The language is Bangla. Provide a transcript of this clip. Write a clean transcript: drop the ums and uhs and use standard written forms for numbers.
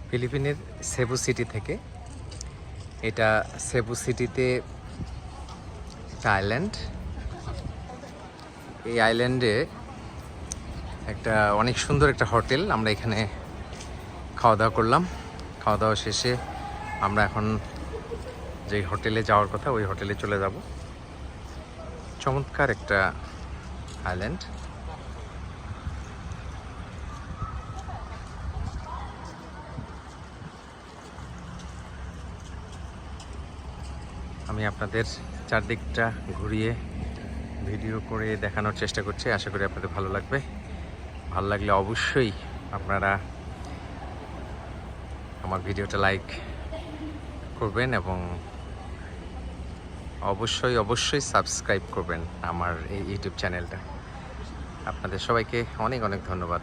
ফিলিপিনের সেবু সিটি থেকে। এটা সেবু সিটিতে একটা আইল্যান্ড। এই আইল্যান্ডে একটা অনেক সুন্দর একটা হোটেল, আমরা এখানে খাওয়া দাওয়া করলাম। খাওয়া দাওয়া শেষে আমরা এখন যেই হোটেলে যাওয়ার কথা ওই হোটেলে চলে যাব। চমৎকার একটা আইল্যান্ড। আমি আপনাদের চারদিকটা ঘুরিয়ে ভিডিও করে দেখানোর চেষ্টা করছি, আশা করি আপনাদের ভালো লাগবে। ভালো লাগলে অবশ্যই আপনারা আমার ভিডিওটা লাইক করবেন এবং অবশ্যই সাবস্ক্রাইব করবেন আমার এই ইউটিউব চ্যানেলটা। আপনাদের সবাইকে অনেক অনেক ধন্যবাদ।